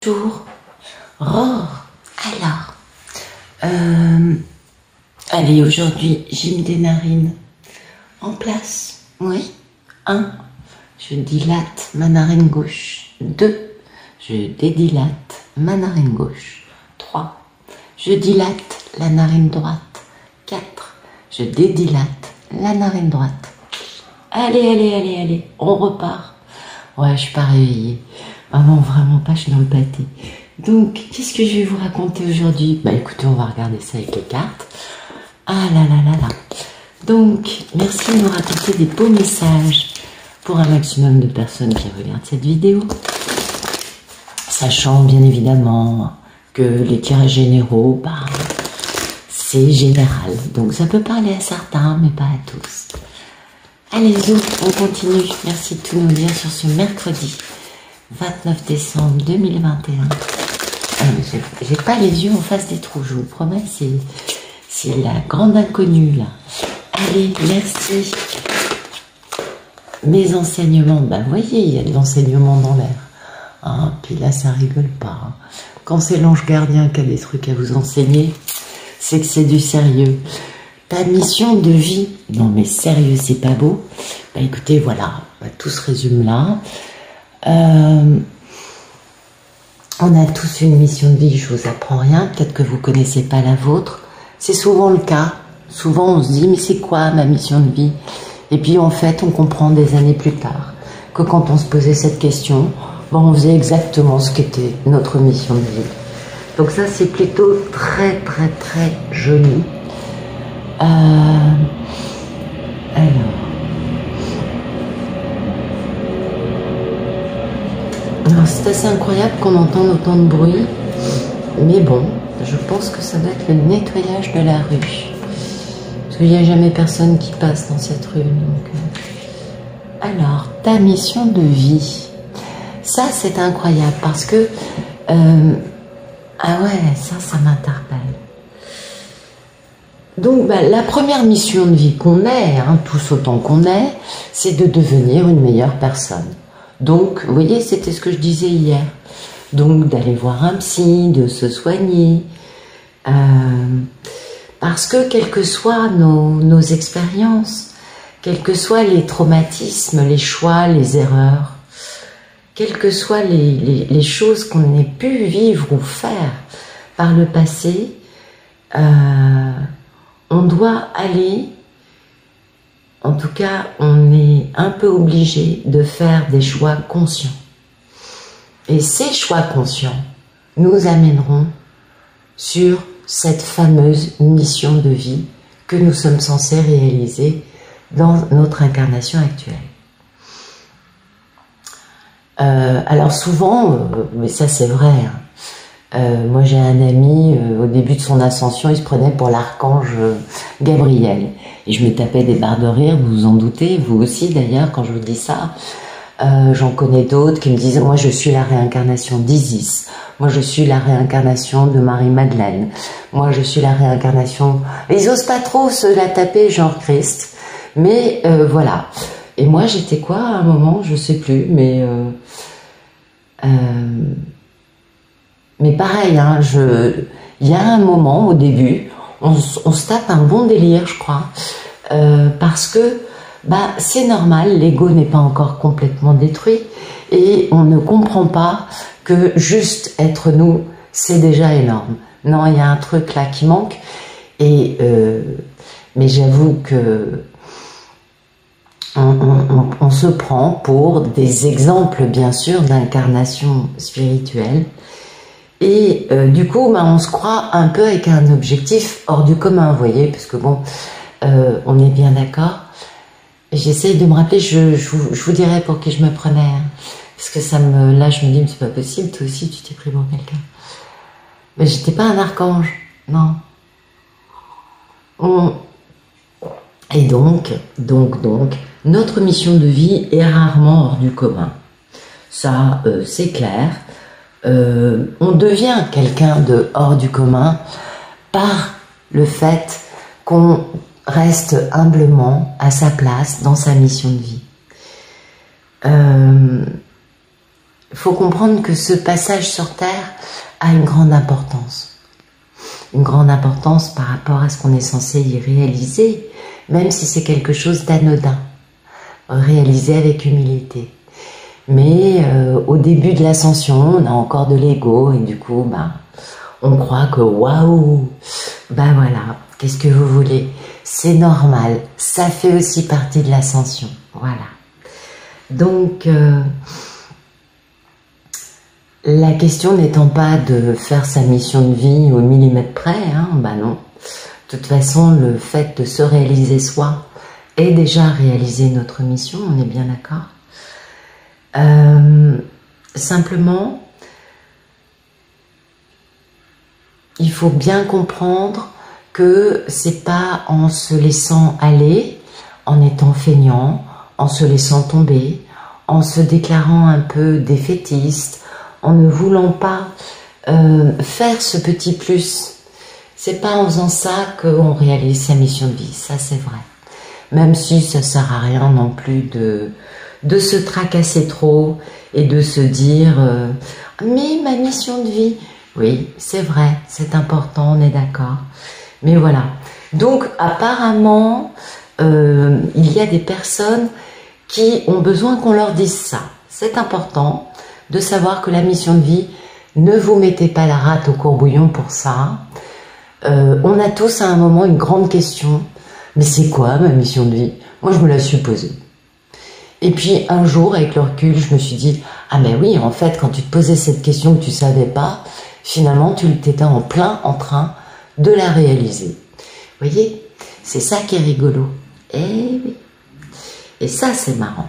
Bonjour. Aurore. Alors, allez, aujourd'hui, j'ai mis des narines en place. Oui. 1. Je dilate ma narine gauche. 2. Je dédilate ma narine gauche. 3. Je dilate la narine droite. 4. Je dédilate la narine droite. Allez, on repart. Ouais, je suis pas réveillée. Vraiment pas, je suis dans le pâté. Donc, qu'est-ce que je vais vous raconter aujourd'hui? Bah écoutez, on va regarder ça avec les cartes. Ah là. Donc, merci de nous raconter des beaux messages pour un maximum de personnes qui regardent cette vidéo. Sachant bien évidemment que les tirages généraux, bah, c'est général. Donc ça peut parler à certains, mais pas à tous. Allez, on continue. Merci de tout nous lire sur ce mercredi 29 décembre 2021. J'ai pas les yeux en face des trous, je vous promets, c'est la grande inconnue là. Allez, merci. Mes enseignements, ben vous voyez, il y a de l'enseignement dans l'air. Hein, puis là, ça rigole pas. Hein. Quand c'est l'ange gardien qui a des trucs à vous enseigner, c'est que c'est du sérieux. Ta mission de vie, non mais sérieux, c'est pas beau. Ben écoutez, voilà, tout se résume là. On a tous une mission de vie, je vous apprends rien, peut-être que vous connaissez pas la vôtre. C'est souvent le cas. Souvent on se dit, mais c'est quoi ma mission de vie? Et puis en fait, on comprend des années plus tard que quand on se posait cette question, bon, on faisait exactement ce qu'était notre mission de vie. Donc ça, c'est plutôt très joli. C'est assez incroyable qu'on entende autant de bruit, mais bon, je pense que ça doit être le nettoyage de la rue. Parce qu'il n'y a jamais personne qui passe dans cette rue. Donc, alors, ta mission de vie. Ça, c'est incroyable parce que... ah ouais, ça m'interpelle. Donc, bah, la première mission de vie qu'on ait, hein, tous autant qu'on est, c'est de devenir une meilleure personne. Donc, vous voyez, c'était ce que je disais hier. Donc, d'aller voir un psy, de se soigner. Parce que, quelles que soient nos expériences, quels que soient les traumatismes, les choix, les erreurs, quelles que soient les choses qu'on ait pu vivre ou faire par le passé, on doit aller, en tout cas, on est un peu obligé de faire des choix conscients. Et ces choix conscients nous amèneront sur cette fameuse mission de vie que nous sommes censés réaliser dans notre incarnation actuelle. Alors souvent, mais ça c'est vrai, hein, moi j'ai un ami, au début de son ascension, il se prenait pour l'archange Gabriel. Et je me tapais des barres de rire, vous vous en doutez, vous aussi d'ailleurs, quand je vous dis ça. J'en connais d'autres qui me disent, moi je suis la réincarnation d'Isis, moi je suis la réincarnation de Marie-Madeleine, moi je suis la réincarnation... Ils osent pas trop se la taper genre Christ, mais voilà. Et moi j'étais quoi à un moment, je sais plus, mais pareil, hein, il y a un moment au début, on se tape un bon délire, je crois, parce que bah, c'est normal, l'ego n'est pas encore complètement détruit et on ne comprend pas que juste être nous, c'est déjà énorme. Non, il y a un truc là qui manque, et mais j'avoue que on se prend pour des exemples, bien sûr, d'incarnation spirituelle. Et du coup, bah, on se croit un peu avec un objectif hors du commun, vous voyez, parce que bon, on est bien d'accord. J'essaye de me rappeler, je vous dirai pour qui je me prenais, hein, parce que là je me dis, mais c'est pas possible, toi aussi tu t'es pris pour quelqu'un. Mais j'étais pas un archange, non. Et donc, notre mission de vie est rarement hors du commun. Ça, c'est clair. On devient quelqu'un de hors du commun par le fait qu'on reste humblement à sa place dans sa mission de vie. faut comprendre que ce passage sur Terre a une grande importance. Une grande importance par rapport à ce qu'on est censé y réaliser, même si c'est quelque chose d'anodin, réalisé avec humilité. Mais au début de l'ascension, on a encore de l'ego et du coup, on croit que waouh, voilà, qu'est-ce que vous voulez? C'est normal, ça fait aussi partie de l'ascension, voilà. Donc, la question n'étant pas de faire sa mission de vie au millimètre près, hein, non. De toute façon, le fait de se réaliser soi est déjà réaliser notre mission, on est bien d'accord. Simplement, il faut bien comprendre que c'est pas en se laissant aller, en étant feignant, en se laissant tomber, en se déclarant un peu défaitiste, en ne voulant pas faire ce petit plus. C'est pas en faisant ça qu'on réalise sa mission de vie, ça c'est vrai. Même si ça sert à rien non plus de se tracasser trop et de se dire mais ma mission de vie, oui c'est vrai, c'est important, on est d'accord. Mais voilà, donc apparemment il y a des personnes qui ont besoin qu'on leur dise ça. C'est important de savoir que la mission de vie, ne vous mettez pas la rate au courbouillon pour ça. On a tous à un moment une grande question, mais c'est quoi ma mission de vie? Moi je me la suis posée. Et puis un jour, avec le recul, je me suis dit, ah mais oui, en fait, quand tu te posais cette question que tu savais pas, finalement tu étais en plein en train de la réaliser. Vous voyez, c'est ça qui est rigolo. Eh oui. Et ça, c'est marrant.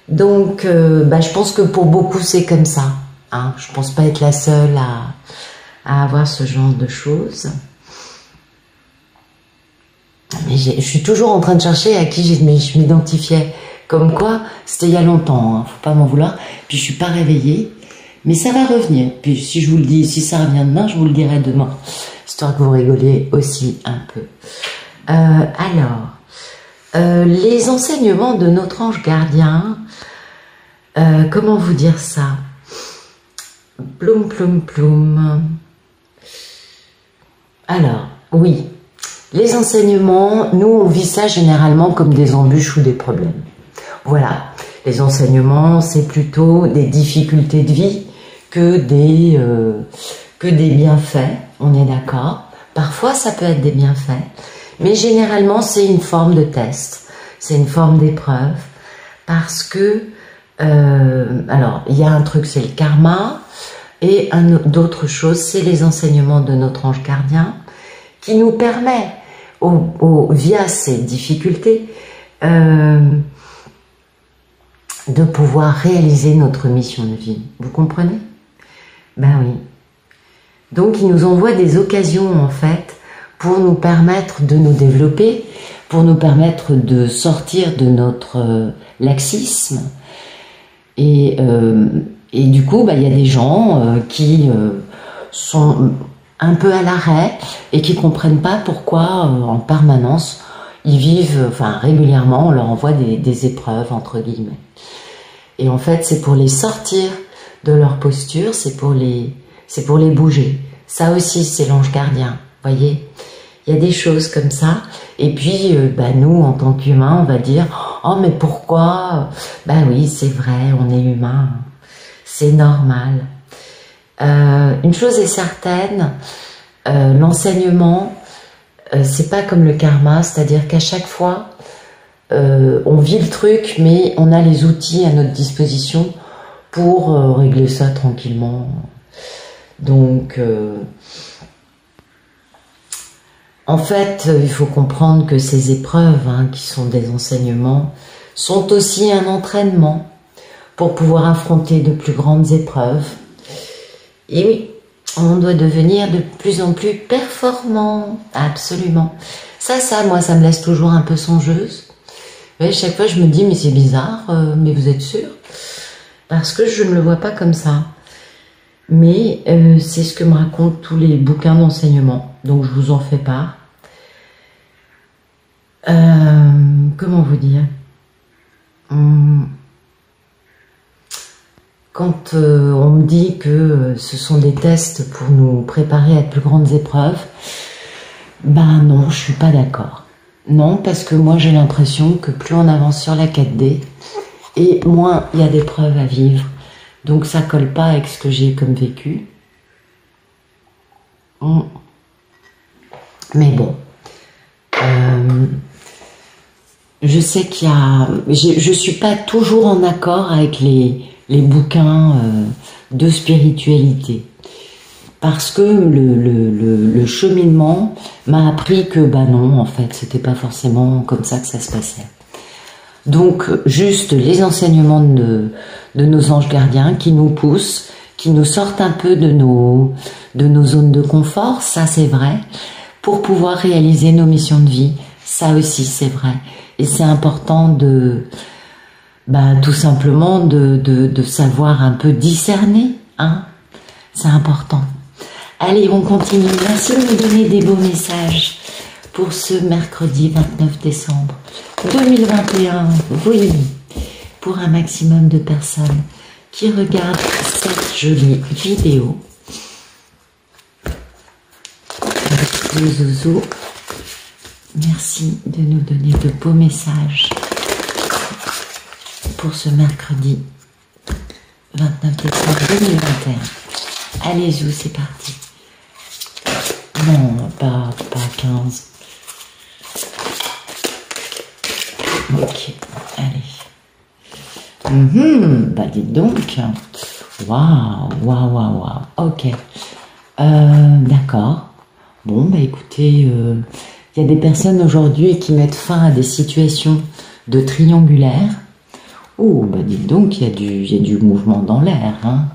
Donc, je pense que pour beaucoup, c'est comme ça. Hein. Je pense pas être la seule à avoir ce genre de choses. Mais je suis toujours en train de chercher à qui je m'identifiais. Comme quoi, c'était il y a longtemps, hein, faut pas m'en vouloir. Puis je suis pas réveillée, mais ça va revenir. Puis si je vous le dis, si ça revient demain, je vous le dirai demain, histoire que vous rigoliez aussi un peu. Les enseignements de notre ange gardien, comment vous dire ça? Ploum, ploum, ploum. Alors, oui, les enseignements, nous on vit ça généralement comme des embûches ou des problèmes. Voilà, les enseignements, c'est plutôt des difficultés de vie que des bienfaits, on est d'accord. Parfois, ça peut être des bienfaits, mais généralement, c'est une forme de test, c'est une forme d'épreuve, parce que, alors, il y a un truc, c'est le karma, et d'autres choses, c'est les enseignements de notre ange gardien, qui nous permet, via ces difficultés, de pouvoir réaliser notre mission de vie. Vous comprenez? Ben oui. Donc, il nous envoie des occasions, en fait, pour nous permettre de nous développer, pour nous permettre de sortir de notre laxisme. Et du coup, il y a des gens qui sont un peu à l'arrêt et qui comprennent pas pourquoi, en permanence, ils vivent, régulièrement, on leur envoie des épreuves, entre guillemets. Et en fait, c'est pour les sortir de leur posture, c'est pour les bouger. Ça aussi, c'est l'ange gardien, voyez. Il y a des choses comme ça. Et puis, nous, en tant qu'humains, on va dire, oh, mais pourquoi? Oui, c'est vrai, on est humain. C'est normal. Une chose est certaine, l'enseignement, c'est pas comme le karma, c'est-à-dire qu'à chaque fois, on vit le truc, mais on a les outils à notre disposition pour régler ça tranquillement. Donc, en fait, il faut comprendre que ces épreuves, qui sont des enseignements, sont aussi un entraînement pour pouvoir affronter de plus grandes épreuves. Et oui, on doit devenir de plus en plus performant, absolument. Ça, moi, ça me laisse toujours un peu songeuse. Mais chaque fois, je me dis, mais c'est bizarre, mais vous êtes sûr? Parce que je ne le vois pas comme ça. Mais c'est ce que me racontent tous les bouquins d'enseignement. Donc, je vous en fais part. Comment vous dire? quand on me dit que ce sont des tests pour nous préparer à de plus grandes épreuves, ben non, je suis pas d'accord. Non, parce que moi j'ai l'impression que plus on avance sur la 4D, et moins il y a d'épreuves à vivre. Donc ça colle pas avec ce que j'ai comme vécu. Mais bon, je sais qu'il y a... Je suis pas toujours en accord avec les bouquins de spiritualité. Parce que le cheminement m'a appris que, bah non, en fait, c'était pas forcément comme ça que ça se passait. Donc, juste les enseignements de nos anges gardiens qui nous poussent, qui nous sortent un peu de nos zones de confort, ça c'est vrai, pour pouvoir réaliser nos missions de vie, ça aussi c'est vrai. Et c'est important tout simplement de savoir un peu discerner, hein. C'est important. Allez, on continue. Merci de me donner des beaux messages pour ce mercredi 29 décembre 2021. Oui, pour un maximum de personnes qui regardent cette jolie vidéo. Avec les zouzous. Merci de nous donner de beaux messages pour ce mercredi 29 décembre 2021. Allez, zou, c'est parti. Non, pas 15. Ok, allez. Bah dites donc. Waouh. Ok. D'accord. Bon, bah écoutez, il y a des personnes aujourd'hui qui mettent fin à des situations de triangulaire. Oh, bah dites donc, il y a du mouvement dans l'air, hein.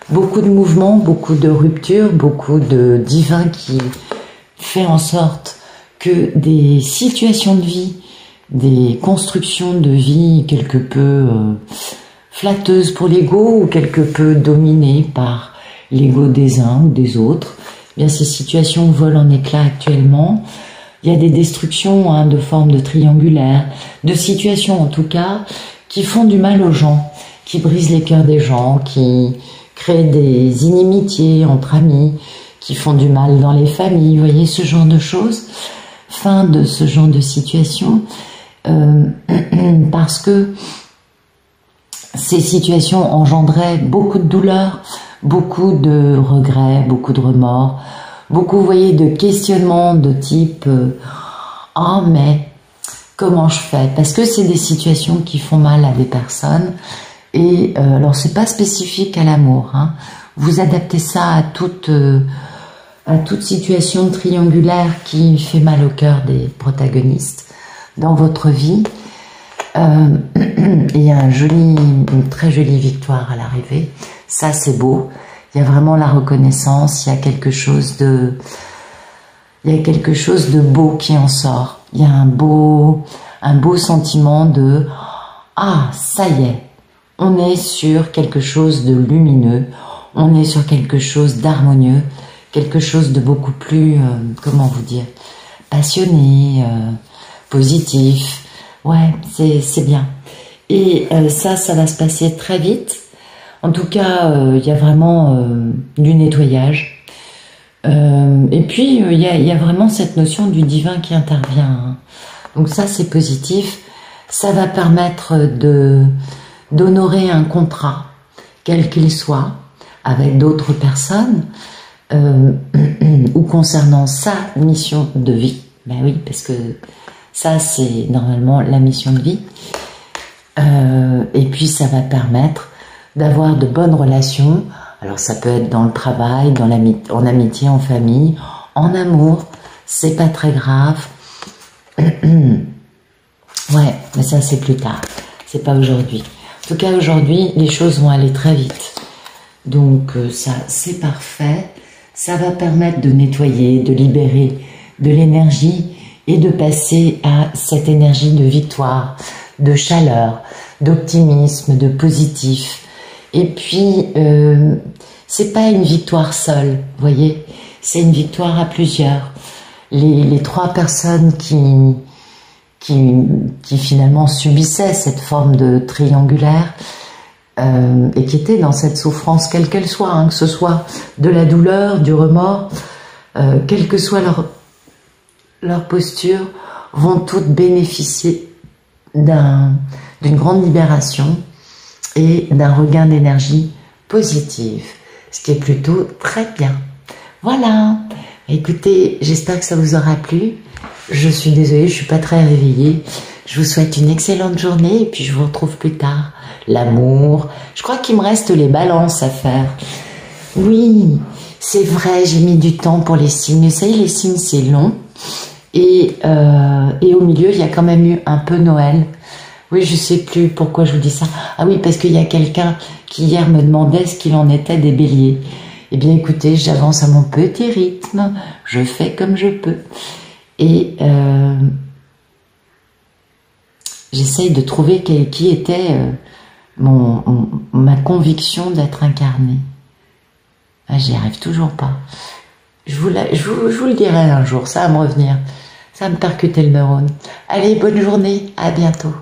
Beaucoup de mouvements, beaucoup de ruptures, beaucoup de divin qui fait en sorte que des situations de vie, des constructions de vie quelque peu flatteuses pour l'ego ou quelque peu dominées par l'ego des uns ou des autres, eh bien ces situations volent en éclats actuellement. Il y a des destructions de forme de triangulaire, de situations en tout cas qui font du mal aux gens, qui brisent les cœurs des gens, qui créent des inimitiés entre amis, qui font du mal dans les familles, vous voyez, ce genre de choses. Fin de ce genre de situation, parce que ces situations engendraient beaucoup de douleur, beaucoup de regrets, beaucoup de remords, beaucoup, vous voyez, de questionnements de type oh mais comment je fais? Parce que c'est des situations qui font mal à des personnes. Et alors c'est pas spécifique à l'amour, hein. Vous adaptez ça à toute situation triangulaire qui fait mal au cœur des protagonistes dans votre vie. Il y a une très jolie victoire à l'arrivée. Ça c'est beau. Il y a vraiment la reconnaissance. Il y a quelque chose de beau qui en sort. Il y a un beau sentiment de ah ça y est. On est sur quelque chose de lumineux, on est sur quelque chose d'harmonieux, quelque chose de beaucoup plus, comment vous dire, passionné, positif. Ouais, c'est bien. Et ça va se passer très vite. En tout cas, il y a vraiment du nettoyage. Et puis, il y a vraiment cette notion du divin qui intervient, hein. Donc ça, c'est positif. Ça va permettre d'honorer un contrat, quel qu'il soit, avec d'autres personnes, ou concernant sa mission de vie. Ben oui, parce que ça, c'est normalement la mission de vie. Et puis, ça va permettre d'avoir de bonnes relations. Alors, ça peut être dans le travail, en amitié, en famille, en amour. C'est pas très grave. Ouais, mais ça, c'est plus tard. C'est pas aujourd'hui. En tout cas, aujourd'hui, les choses vont aller très vite. Donc, ça, c'est parfait. Ça va permettre de nettoyer, de libérer de l'énergie et de passer à cette énergie de victoire, de chaleur, d'optimisme, de positif. Et puis, c'est pas une victoire seule, vous voyez, c'est une victoire à plusieurs. Les trois personnes qui finalement subissaient cette forme de triangulaire, et qui étaient dans cette souffrance, quelle qu'elle soit, hein, que ce soit de la douleur, du remords, quelle que soit leur posture, vont toutes bénéficier d'une grande libération et d'un regain d'énergie positive, ce qui est plutôt très bien. Voilà, écoutez, j'espère que ça vous aura plu. Je suis désolée, je suis pas très réveillée. Je vous souhaite une excellente journée et puis je vous retrouve plus tard. L'amour, je crois qu'il me reste les balances à faire. Oui, c'est vrai, j'ai mis du temps pour les signes. Vous savez, les signes, c'est long. Et au milieu, il y a quand même eu un peu Noël. Oui, je sais plus pourquoi je vous dis ça. Ah oui, parce qu'il y a quelqu'un qui hier me demandait ce qu'il en était des béliers. Eh bien, écoutez, j'avance à mon petit rythme. Je fais comme je peux. Et j'essaye de trouver qui était ma conviction d'être incarné. Ah, j'y arrive toujours pas. Je vous le dirai un jour, ça va me revenir. Ça va me percuter le neurone. Allez, bonne journée, à bientôt.